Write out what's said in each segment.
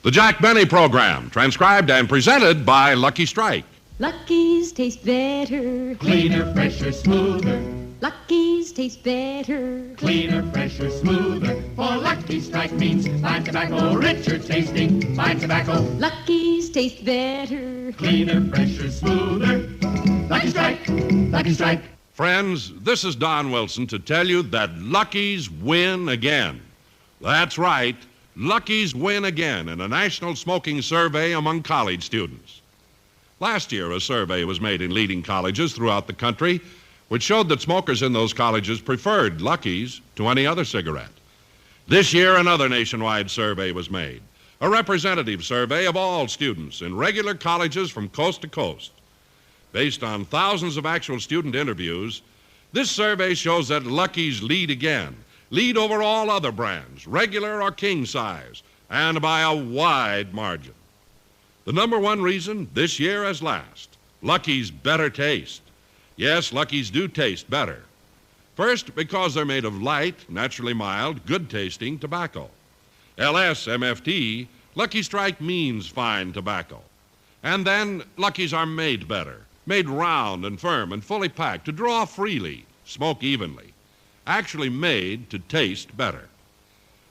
The Jack Benny Program, transcribed and presented by Lucky Strike. Lucky's taste better. Cleaner, fresher, smoother. Lucky's taste better. Cleaner, fresher, smoother. For Lucky Strike means fine tobacco, richer tasting, fine tobacco. Lucky's taste better. Cleaner, fresher, smoother. Lucky Strike, Lucky Strike. Friends, this is Don Wilson to tell you that Lucky's win again. That's right, Lucky's win again in a national smoking survey among college students. Last year, a survey was made in leading colleges throughout the country, which showed that smokers in those colleges preferred Lucky's to any other cigarette. This year, another nationwide survey was made, a representative survey of all students in regular colleges from coast to coast. Based on thousands of actual student interviews, this survey shows that Lucky's lead again, lead over all other brands, regular or king size, and by a wide margin. The number one reason, this year as last, Lucky's better taste. Yes, Lucky's do taste better. First, because they're made of light, naturally mild, good-tasting tobacco. LSMFT, Lucky Strike means fine tobacco. And then, Lucky's are made better, made round and firm and fully packed to draw freely, smoke evenly. Actually made to taste better.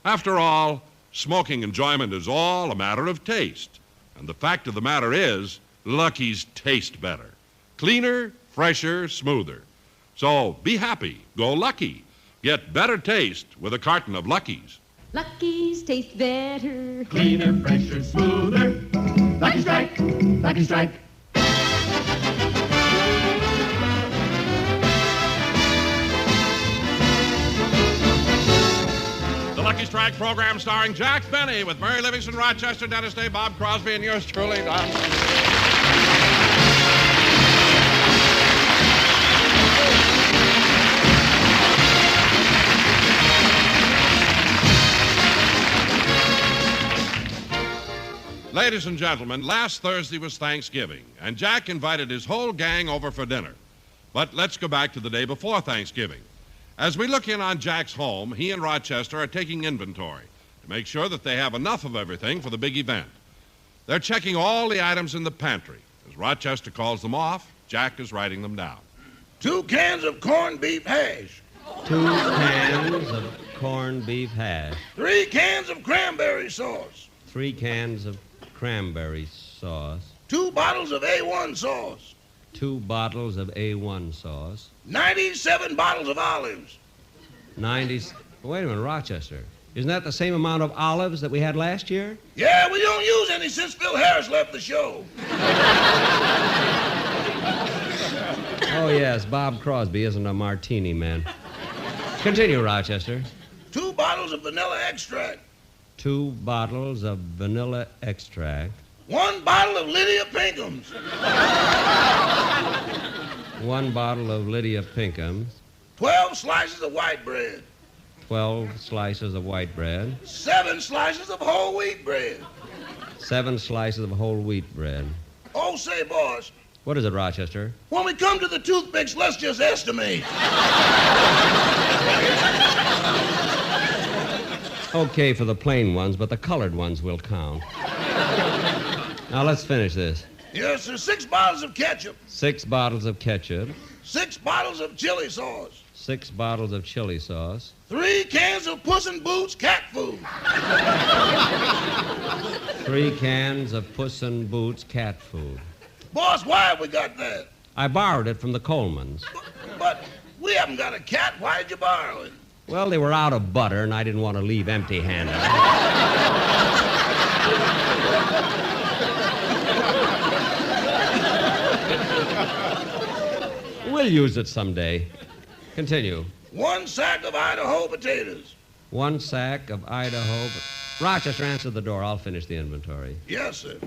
After all, smoking enjoyment is all a matter of taste. And the fact of the matter is, Lucky's taste better. Cleaner, fresher, smoother. So be happy. Go Lucky. Get better taste with a carton of Lucky's. Lucky's taste better. Cleaner, fresher, smoother. Lucky Strike, Lucky Strike. The Lucky Strike program starring Jack Benny with Mary Livingston, Rochester, Dennis Day, Bob Crosby, and yours truly, Don. Ladies and gentlemen, last Thursday was Thanksgiving, and Jack invited his whole gang over for dinner. But let's go back to the day before Thanksgiving. As we look in on Jack's home, he and Rochester are taking inventory to make sure that they have enough of everything for the big event. They're checking all the items in the pantry. As Rochester calls them off, Jack is writing them down. 2 cans of corned beef hash. 2 cans of corned beef hash. 3 cans of cranberry sauce. 3 cans of cranberry sauce. 2 bottles of A1 sauce. 2 bottles of A1 sauce. 97 bottles of olives. 90... Wait a minute, Rochester. Isn't that the same amount of olives that we had last year? Yeah, we don't use any since Phil Harris left the show. Oh, yes, Bob Crosby isn't a martini man. Continue, Rochester. 2 bottles of vanilla extract. 2 bottles of vanilla extract. 1 bottle of Lydia Pinkham's. 1 bottle of Lydia Pinkham's. 12 slices of white bread. 12 slices of white bread. 7 slices of whole wheat bread. 7 slices of whole wheat bread. Oh, say, boss, What is it, Rochester? when we come to the toothpicks, let's just estimate. Okay for the plain ones, but the colored ones will count. Now, let's finish this. Yes, sir. 6 bottles of ketchup. 6 bottles of ketchup. 6 bottles of chili sauce. 6 bottles of chili sauce. 3 cans of Puss in Boots cat food. 3 cans of Puss in Boots cat food. Boss, why have we got that? I borrowed it from the Colemans. But we haven't got a cat. Why did you borrow it? Well, they were out of butter, and I didn't want to leave empty-handed. We'll use it someday. Continue. 1 sack of Idaho potatoes. 1 sack of Idaho. Rochester, answer the door. I'll finish the inventory. Yes, sir.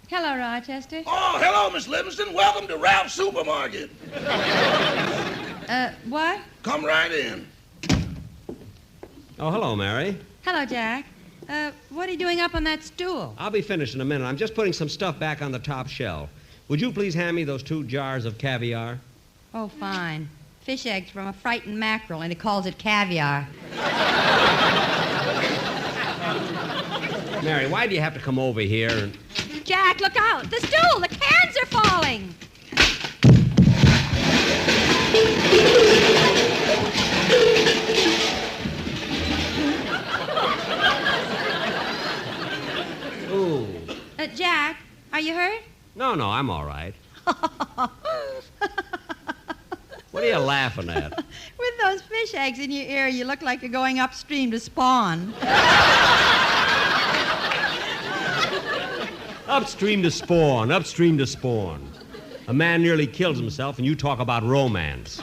Hello, Rochester. Oh, hello, Miss Livingston. Welcome to Ralph's Supermarket. What? Come right in. Oh, hello, Mary. Hello, Jack. What are you doing up on that stool? I'll be finished in a minute. I'm just putting some stuff back on the top shelf. Would you please hand me those 2 jars of caviar? Oh, fine. Fish eggs from a frightened mackerel, and he calls it caviar. Mary, why do you have to come over here and... Jack, look out. The stool. The cans are falling. Ooh. Jack, are you hurt? No, I'm all right. What are you laughing at? With those fish eggs in your ear, you look like you're going upstream to spawn. Upstream to spawn, upstream to spawn. A man nearly kills himself, and you talk about romance.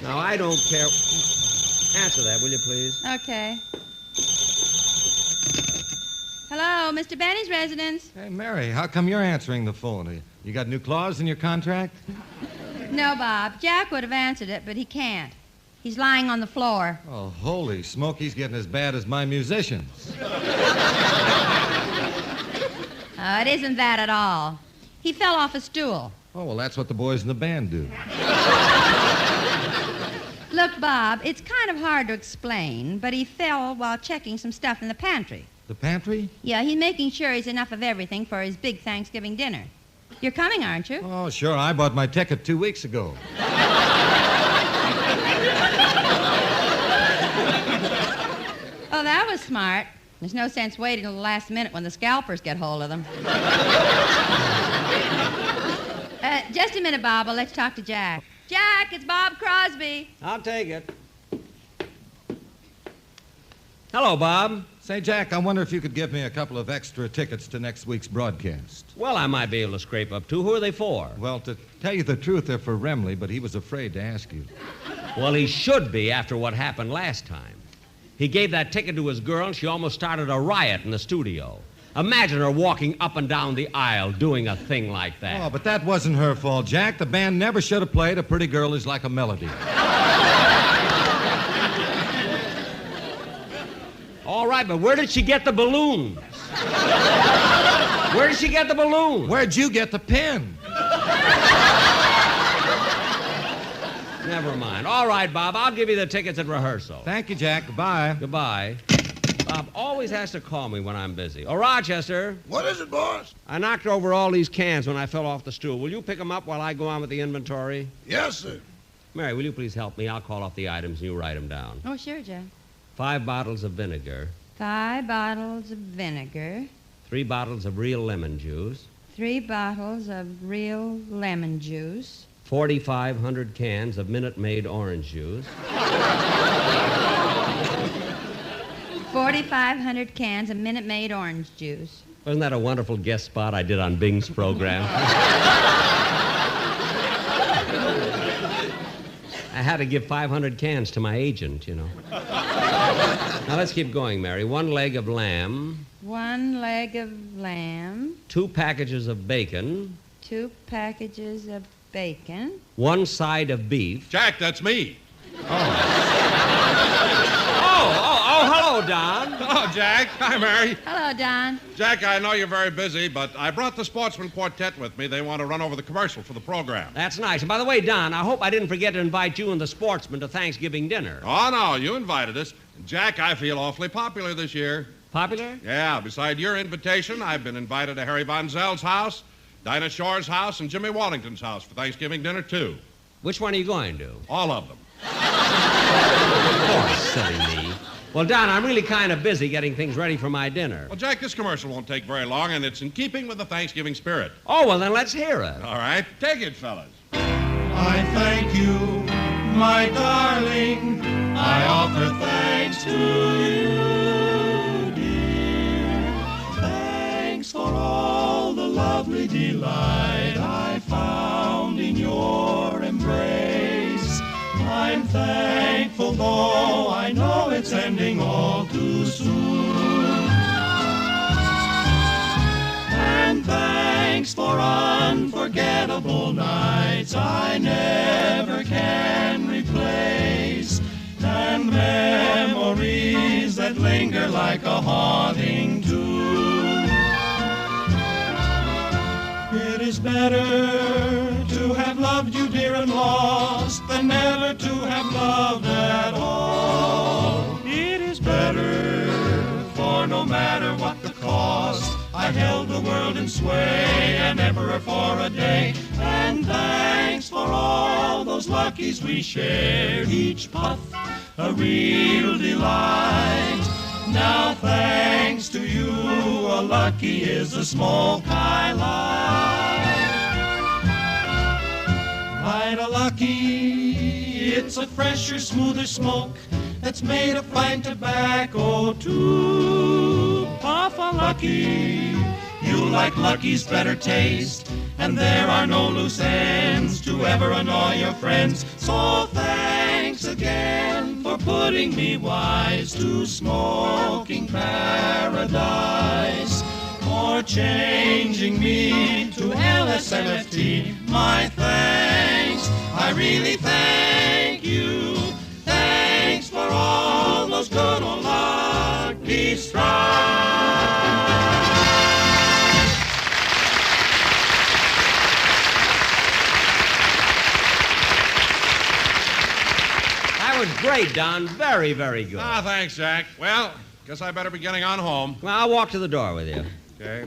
Now, I don't care. Answer that, will you, please? Okay. Hello, Mr. Benny's residence. Hey, Mary, how come you're answering the phone? You got new clause in your contract? No, Bob. Jack would have answered it, but he can't. He's lying on the floor. Oh, holy smoke, he's getting as bad as my musicians. It isn't that at all. He fell off a stool. Oh, well, that's what the boys in the band do. Look, Bob, it's kind of hard to explain, but he fell while checking some stuff in the pantry. The pantry? Yeah, he's making sure he's enough of everything for his big Thanksgiving dinner. You're coming, aren't you? Oh, sure. I bought my ticket 2 weeks ago. Oh, that was smart. There's no sense waiting till the last minute when the scalpers get hold of them. Just a minute, Bob. I'll let you talk to Jack. Jack, it's Bob Crosby. I'll take it. Hello, Bob. Say, Jack, I wonder if you could give me a couple of extra tickets to next week's broadcast. Well, I might be able to scrape up two. Who are they for? Well, to tell you the truth, they're for Remley, but he was afraid to ask you. Well, he should be after what happened last time. He gave that ticket to his girl, and she almost started a riot in the studio. Imagine her walking up and down the aisle doing a thing like that. Oh, but that wasn't her fault, Jack. The band never should have played A Pretty Girl Is Like a Melody. All right, but where did she get the balloons? Where did she get the balloons? Where'd you get the pin? Never mind. All right, Bob, I'll give you the tickets at rehearsal. Thank you, Jack. Goodbye. Goodbye. Bob always has to call me when I'm busy. Oh, Rochester, What is it, boss? I knocked over all these cans when I fell off the stool. Will you pick them up while I go on with the inventory? Yes, sir. Mary, will you please help me? I'll call off the items and you write them down. Oh, sure, Jack. 5 bottles of vinegar, 5 bottles of vinegar, 3 bottles of real lemon juice, 3 bottles of real lemon juice, 4,500 cans of Minute Maid orange juice, 4,500 cans of Minute Maid orange juice. Wasn't that a wonderful guest spot I did on Bing's program? I had to give 500 cans to my agent, you know. Now, let's keep going, Mary. 1 leg of lamb. 1 leg of lamb, 2 packages of bacon. 2 packages of bacon, 1 side of beef. Jack, that's me. Oh, hello, Don. Hello, Jack. Hi, Mary. Hello, Don. Jack, I know you're very busy, but I brought the Sportsman Quartet with me. They want to run over the commercial for the program. That's nice. And by the way, Don, I hope I didn't forget to invite you and the sportsmen to Thanksgiving dinner. Oh, no, you invited us. Jack, I feel awfully popular this year. Popular? Yeah, beside your invitation, I've been invited to Harry Von Zell's house, Dinah Shore's house, and Jimmy Wallington's house for Thanksgiving dinner, too. Which one are you going to? All of them. Poor silly me. Well, Don, I'm really kind of busy getting things ready for my dinner. Well, Jack, this commercial won't take very long, and it's in keeping with the Thanksgiving spirit. Oh, well, then let's hear it. All right, take it, fellas. I thank you, my darling. I offer thanks to you, dear. Thanks for all the lovely delight I found in your embrace. I'm thankful, though I know it's ending all too soon. And thanks for unforgettable nights I never can replace, and memories that linger like a haunting tune. It is better to have loved you, dear, and lost than never the world and sway an emperor for a day. And thanks for all those luckies we shared, each puff a real delight. Now thanks to you, a lucky is the smoke I like. Light a lucky, it's a fresher, smoother smoke that's made of fine tobacco too. Puff a lucky, you like Lucky's better taste, and there are no loose ends to ever annoy your friends. So thanks again for putting me wise to smoking paradise, for changing me to LSMFT. My thanks, I really thank you. Thanks for all those good old lucky strikes. That was great, Don. Very, very good. Ah, thanks, Jack. Well, guess I better be getting on home. Well, I'll walk to the door with you. Okay.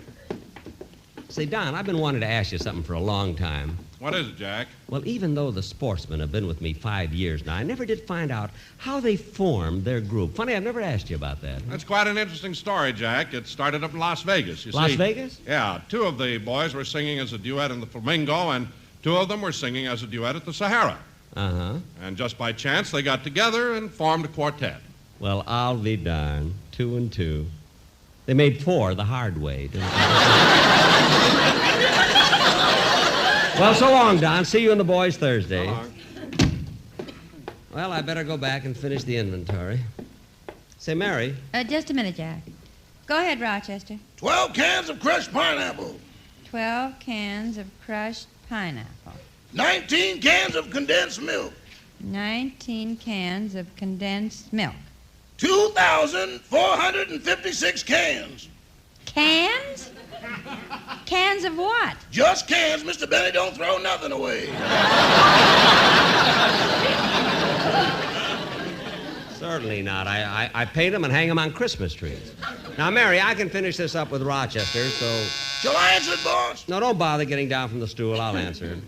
Say, Don, I've been wanting to ask you something for a long time. What is it, Jack? Well, even though the sportsmen have been with me 5 years now, I never did find out how they formed their group. Funny, I've never asked you about that. That's quite an interesting story, Jack. It started up in Las Vegas, you see. Las Vegas? Yeah. 2 of the boys were singing as a duet in the Flamingo, and 2 of them were singing as a duet at the Sahara. Uh-huh. And just by chance, they got together and formed a quartet. Well, I'll be darned. 2 and 2. They made 4 the hard way, didn't they? Well, so long, Don. See you and the boys Thursday. So long. Well, I better go back and finish the inventory. Say, Mary. Just a minute, Jack. Go ahead, Rochester. 12 cans of crushed pineapple. 12 cans of crushed pineapple. 19 cans of condensed milk. 19 cans of condensed milk. 2,456 cans. Cans? Cans of what? Just cans, Mr. Benny. Don't throw nothing away. Certainly not. I paint them and hang them on Christmas trees. Now, Mary, I can finish this up with Rochester, so... Shall I answer it, boss? No, don't bother getting down from the stool. I'll answer it.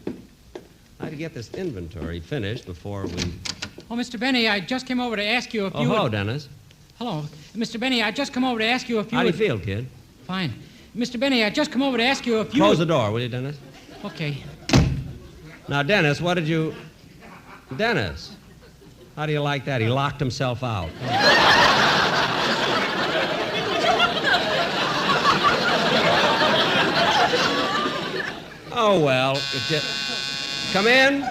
I had to get this inventory finished before we... Oh, Mr. Benny, I just came over to ask you if you hello, would... Dennis. Hello. Mr. Benny, I just come over to ask you if you How do you would... feel, kid? Fine. Mr. Benny, I just come over to ask you if you Close would... the door, will you, Dennis? Okay. Now, Dennis, what did you... Dennis, how do you like that? He locked himself out. Oh, well, come in.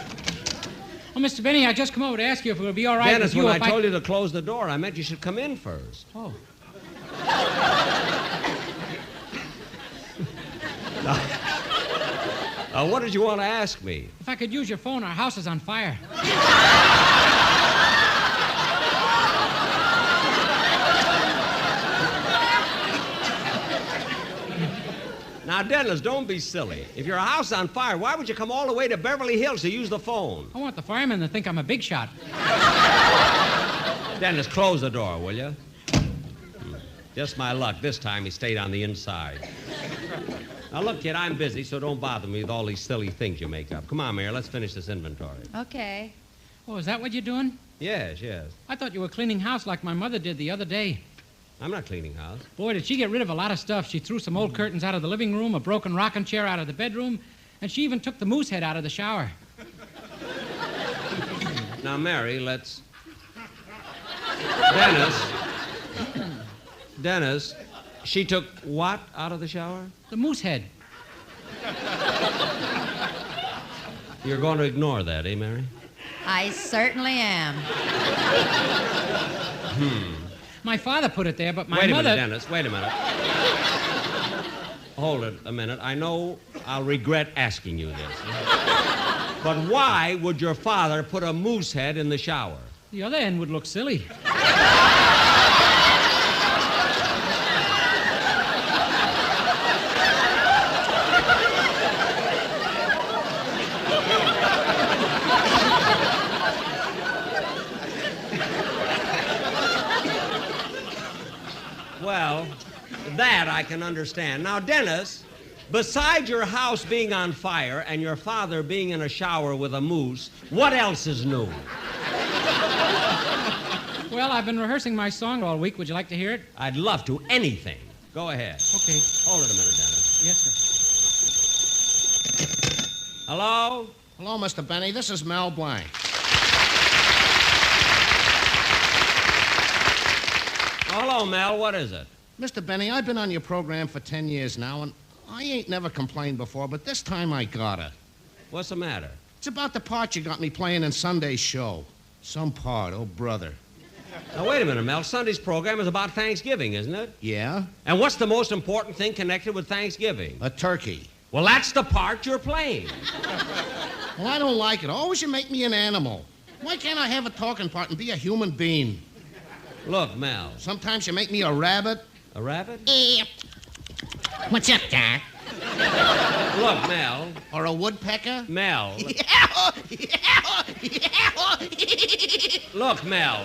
Oh, Mr. Benny, I just come over to ask you if it would be all right Dennis, with you when if I told you to close the door, I meant you should come in first. Oh. What did you want to ask me? If I could use your phone, our house is on fire. Now, Dennis, don't be silly. If your house on fire, why would you come all the way to Beverly Hills to use the phone? I want the firemen to think I'm a big shot. Dennis, close the door, will you? Just my luck. This time he stayed on the inside. Now, look, kid, I'm busy, so don't bother me with all these silly things you make up. Come on, Mary, let's finish this inventory. Okay. Oh, is that what you're doing? Yes. I thought you were cleaning house like my mother did the other day. I'm not cleaning house. Boy, did she get rid of a lot of stuff. She threw some old curtains out of the living room, a broken rocking chair out of the bedroom, and she even took the moose head out of the shower. Now, Mary, let's... Dennis, she took what out of the shower? The moose head. You're going to ignore that, eh, Mary? I certainly am. My father put it there, but my Wait a mother... minute, Dennis, wait a minute. Hold it a minute. I know I'll regret asking you this. But why would your father put a moose head in the shower? The other end would look silly. Well, that I can understand. Now, Dennis, besides your house being on fire and your father being in a shower with a moose, what else is new? Well, I've been rehearsing my song all week. Would you like to hear it? I'd love to. Anything. Go ahead. Okay. Hold it a minute, Dennis. Yes, sir. Hello? Hello, Mr. Benny. This is Mel Blanc. Hello, Mel. What is it? Mr. Benny, I've been on your program for 10 years now, and I ain't never complained before, but this time I gotta. What's the matter? It's about the part you got me playing in Sunday's show. Some part, oh, brother. Now, wait a minute, Mel. Sunday's program is about Thanksgiving, isn't it? Yeah? And what's the most important thing connected with Thanksgiving? A turkey. Well, that's the part you're playing. Well, I don't like it. Always you make me an animal. Why can't I have a talking part and be a human being? Look, Mel. Sometimes you make me a rabbit. A rabbit? What's up, Doc? Look, Mel. Or a woodpecker? Mel. Look, Mel.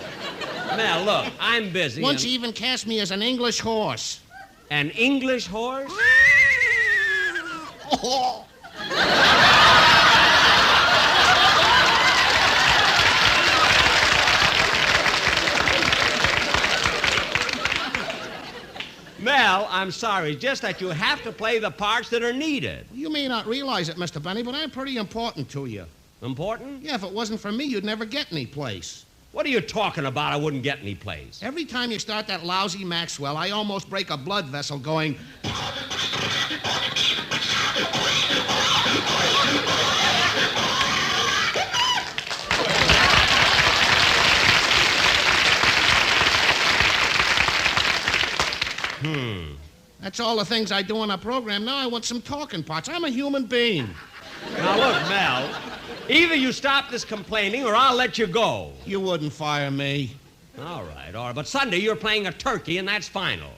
Mel, look, I'm busy. Once you even cast me as an English horse. An English horse? Oh. Mel, I'm sorry, just that you have to play the parts that are needed. You may not realize it, Mr. Benny, but I'm pretty important to you. Important? Yeah, if it wasn't for me, you'd never get any place. What are you talking about? I wouldn't get any place. Every time you start that lousy Maxwell, I almost break a blood vessel going... That's all the things I do on a program. Now I want some talking parts. I'm a human being. Now, look, Mel, either you stop this complaining or I'll let you go. You wouldn't fire me. All right. But Sunday you're playing a turkey, and that's final.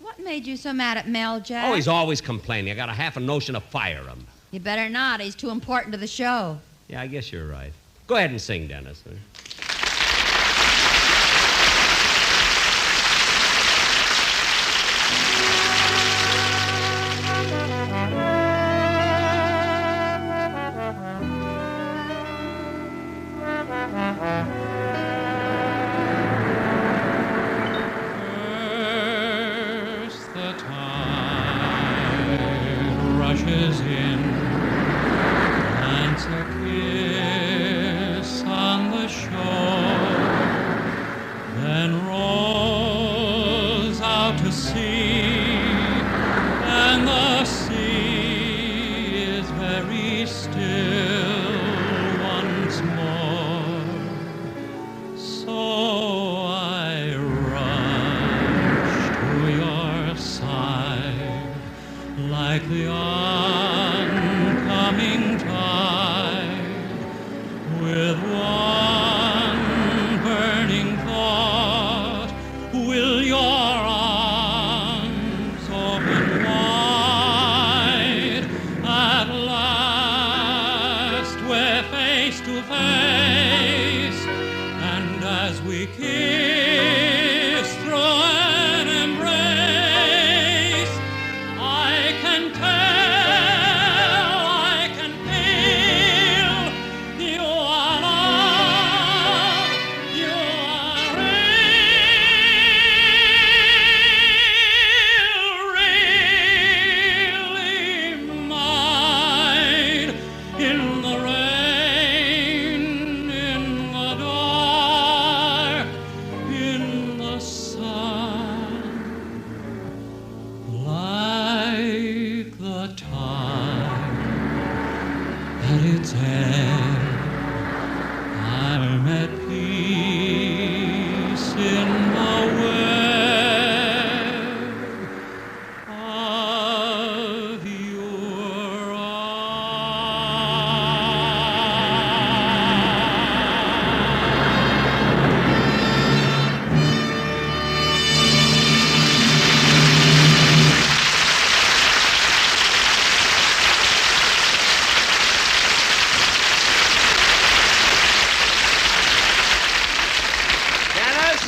What made you so mad at Mel, Jack? Oh, he's always complaining. I got a half a notion to fire him. You better not. He's too important to the show. Yeah, I guess you're right. Go ahead and sing, Dennis. First the tide rushes in, plants a kiss on the shore, then rolls out to sea, and the sea is very still once more. So I rush to your side like the oncoming tide, with one burning thought: will your arms open wide? At last we're face to face, and as we kiss through an embrace, I can tell, I can feel you are love, you are really mine. In the rain, in the dark, in the sun, like the tide at its end, I'm at peace in the web of your Dennis,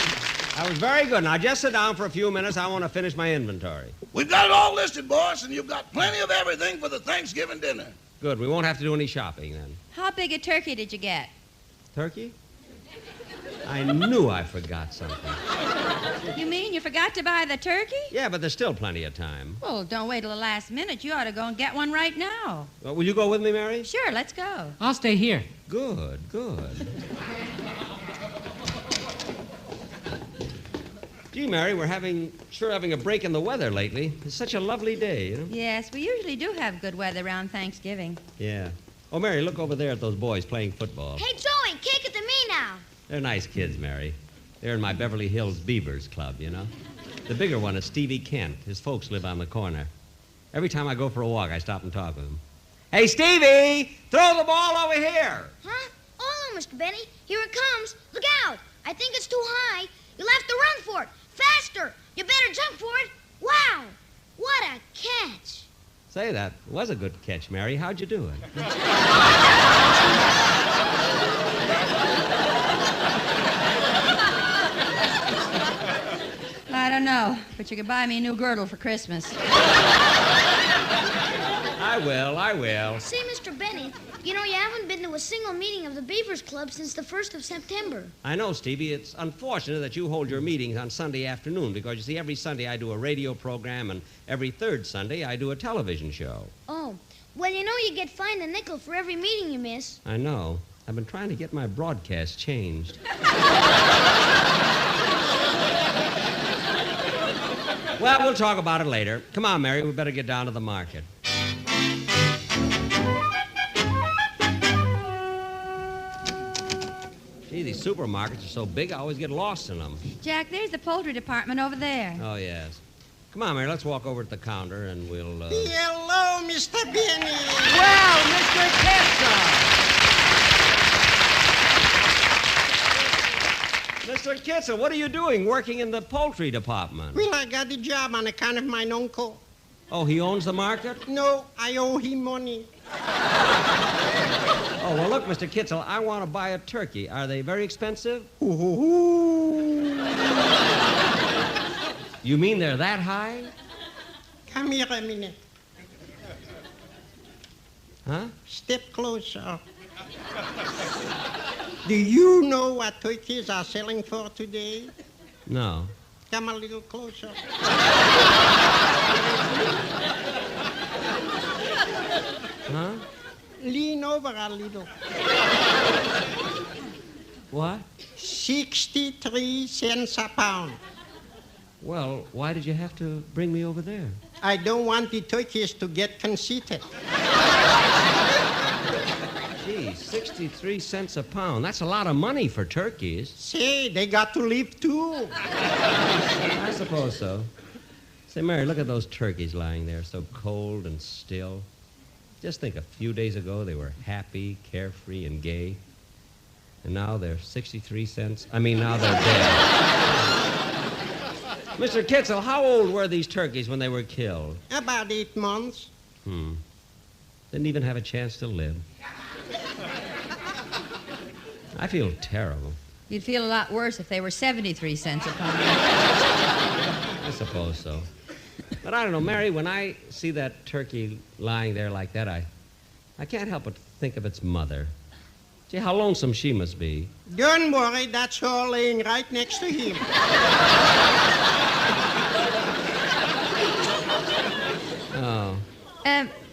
was very good. Now, just sit down for a few minutes. I want to finish my inventory. We've got it all listed, boss, and you've got plenty of everything for the Thanksgiving dinner. Good. We won't have to do any shopping then. How big a turkey did you get? Turkey? I knew I forgot something. You mean you forgot to buy the turkey? Yeah, but there's still plenty of time. Well, don't wait till the last minute. You ought to go and get one right now. Well, will you go with me, Mary? Sure, let's go. I'll stay here. Good. Gee, Mary, we're having a break in the weather lately. It's such a lovely day, you know? Yes, we usually do have good weather around Thanksgiving. Yeah. Oh, Mary, look over there at those boys playing football. Hey, Joey, kick it to me now. They're nice kids, Mary. They're in my Beverly Hills Beavers Club, you know? The bigger one is Stevie Kent. His folks live on the corner. Every time I go for a walk, I stop and talk with him. Hey, Stevie! Throw the ball over here! Huh? Oh, no, Mr. Benny. Here it comes. Look out. I think it's too high. You'll have to run for it. Faster. You better jump for it. Wow. What a catch. Say, that was a good catch, Mary. How'd you do it? I don't know, but you could buy me a new girdle for Christmas. I will. Say, Mr. Benny, you know you haven't been to a single meeting of the Beavers Club since the 1st of September. I know, Stevie. It's unfortunate that you hold your meetings on Sunday afternoon because, you see, every Sunday I do a radio program and every third Sunday I do a television show. Oh, well, you know you get fined a nickel for every meeting you miss. I know. I've been trying to get my broadcast changed. Well, we'll talk about it later. Come on, Mary. We better get down to the market. Gee, these supermarkets are so big, I always get lost in them. Jack, there's the poultry department over there. Oh, yes. Come on, Mary, let's walk over to the counter and we'll, Hello, Mr. Benny. Well, Mr. Kitzel! Mr. Kitzel, what are you doing working in the poultry department? Well, I got the job on account of my uncle. Oh, he owns the market? No, I owe him money. Oh, well, look, Mr. Kitzel, I want to buy a turkey. Are they very expensive? You mean they're that high? Come here a minute. Huh? Step closer. Do you know what turkeys are selling for today? No. Come a little closer. Huh? Lean over a little. What? 63 cents a pound. Well, why did you have to bring me over there? I don't want the turkeys to get conceited. Gee, 63 cents a pound. That's a lot of money for turkeys. Say, they got to live too. I suppose so. Say, Mary, look at those turkeys lying there, so cold and still. Just think, a few days ago they were happy, carefree, and gay. And now they're 63 cents. Now they're dead. Mr. Kitzel, how old were these turkeys when they were killed? About 8 months. Didn't even have a chance to live. I feel terrible. You'd feel a lot worse if they were 73 cents a pound. I suppose so. But I don't know, Mary, when I see that turkey lying there like that, I can't help but think of its mother. Gee, how lonesome she must be. Don't worry, that's her laying right next to him. Oh.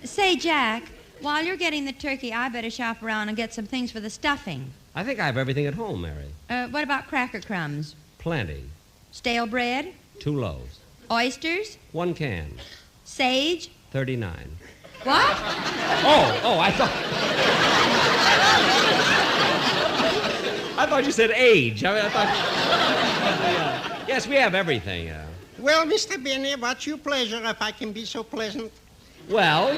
Say, Jack, while you're getting the turkey, I better shop around and get some things for the stuffing. I think I have everything at home, Mary. What about cracker crumbs? Plenty. Stale bread? 2 loaves. Oysters? 1 can. Sage? 39. What? I thought you said age. I thought... Yes, we have everything. Well, Mr. Benny, what's your pleasure if I can be so pleasant? Well,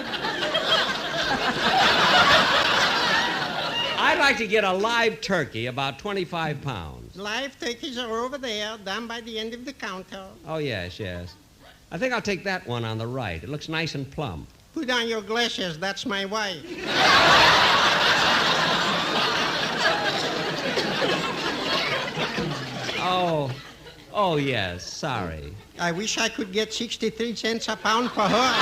I'd like to get a live turkey, about 25 pounds. Live turkeys are over there, down by the end of the counter. Oh, yes. I think I'll take that one on the right. It looks nice and plump. Put on your glasses. That's my wife. Oh, yes, sorry. I wish I could get 63 cents a pound for her.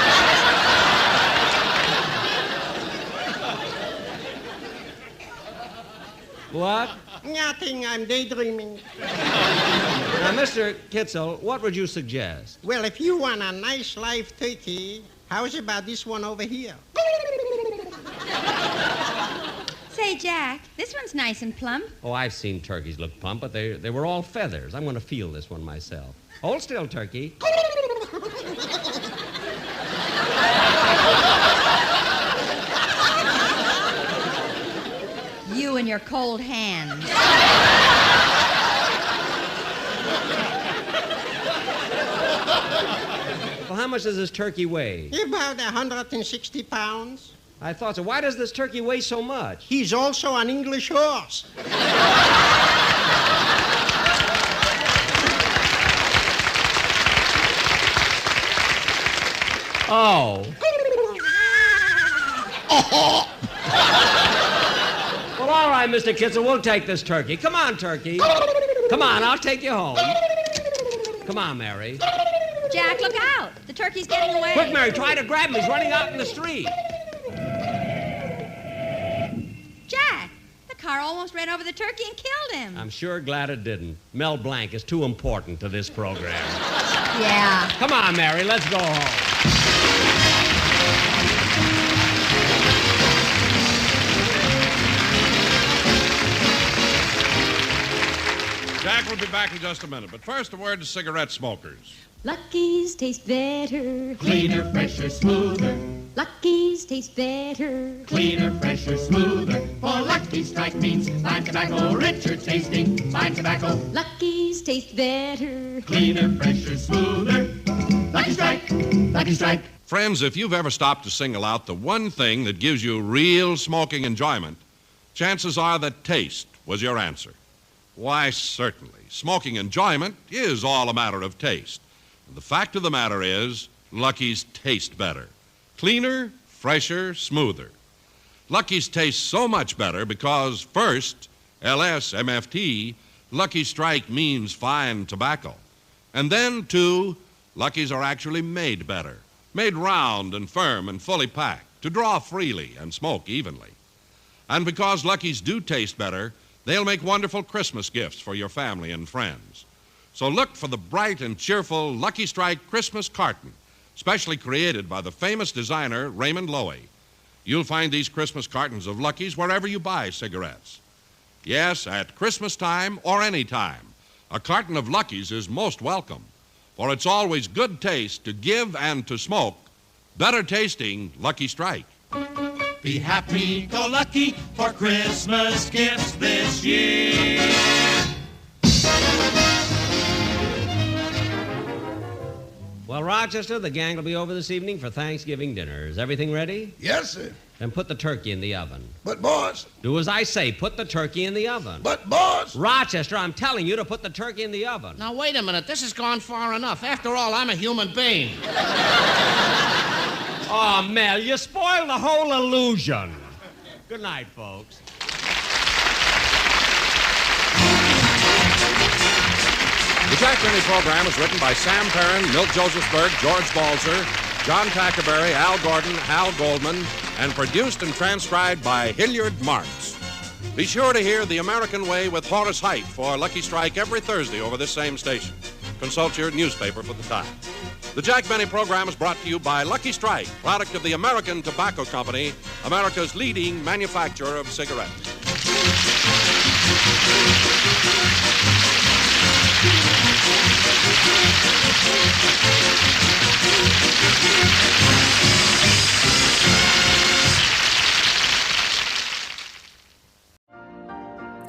What? Nothing, I'm daydreaming. Now, Mr. Kitzel, what would you suggest? Well, if you want a nice live turkey, how's about this one over here? Say, Jack, this one's nice and plump. Oh, I've seen turkeys look plump, but they were all feathers. I'm going to feel this one myself. Hold still, turkey. You and your cold hands. Well, how much does this turkey weigh? About 160 pounds. I thought so. Why does this turkey weigh so much? He's also an English horse. Oh. Well, all right, Mr. Kitzel, we'll take this turkey. Come on, turkey. Come on, I'll take you home. Come on, Mary. Jack, look out. The turkey's getting away. Quick, Mary, try to grab him. He's running out in the street. Jack, the car almost ran over the turkey and killed him. I'm sure glad it didn't. Mel Blanc is too important to this program. Yeah. Come on, Mary, let's go home. Jack will be back in just a minute, but first a word to cigarette smokers. Lucky's taste better. Cleaner, fresher, smoother. Lucky's taste better. Cleaner, fresher, smoother. For Lucky Strike means fine tobacco, richer tasting. Fine tobacco. Lucky's taste better. Cleaner, fresher, smoother. Lucky Strike. Lucky Strike. Friends, if you've ever stopped to single out the one thing that gives you real smoking enjoyment, chances are that taste was your answer. Why, certainly. Smoking enjoyment is all a matter of taste. And the fact of the matter is, Lucky's taste better. Cleaner, fresher, smoother. Lucky's taste so much better because, first, LSMFT, Lucky Strike means fine tobacco. And then, two, Lucky's are actually made better. Made round and firm and fully packed to draw freely and smoke evenly. And because Lucky's do taste better, they'll make wonderful Christmas gifts for your family and friends. So look for the bright and cheerful Lucky Strike Christmas carton, specially created by the famous designer Raymond Loewy. You'll find these Christmas cartons of Lucky's wherever you buy cigarettes. Yes, at Christmas time or any time, a carton of Lucky's is most welcome, for it's always good taste to give and to smoke better tasting Lucky Strike. Be happy-go-lucky for Christmas gifts this year. Well, Rochester, the gang will be over this evening for Thanksgiving dinner. Is everything ready? Yes, sir. Then put the turkey in the oven. But, boss. Do as I say. Put the turkey in the oven. But, boss. Rochester, I'm telling you to put the turkey in the oven. Now, wait a minute. This has gone far enough. After all, I'm a human being. Oh, Mel, you spoiled the whole illusion. Good night, folks. The Jack Benny program is written by Sam Perrin, Milt Josephsberg, George Balzer, John Tackerberry, Al Gordon, Hal Goldman, and produced and transcribed by Hilliard Marks. Be sure to hear The American Way with Horace Height for Lucky Strike every Thursday over this same station. Consult your newspaper for the time. The Jack Benny program is brought to you by Lucky Strike, product of the American Tobacco Company, America's leading manufacturer of cigarettes.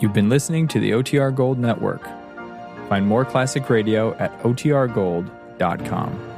You've been listening to the OTR Gold Network. Find more classic radio at otrgold.com.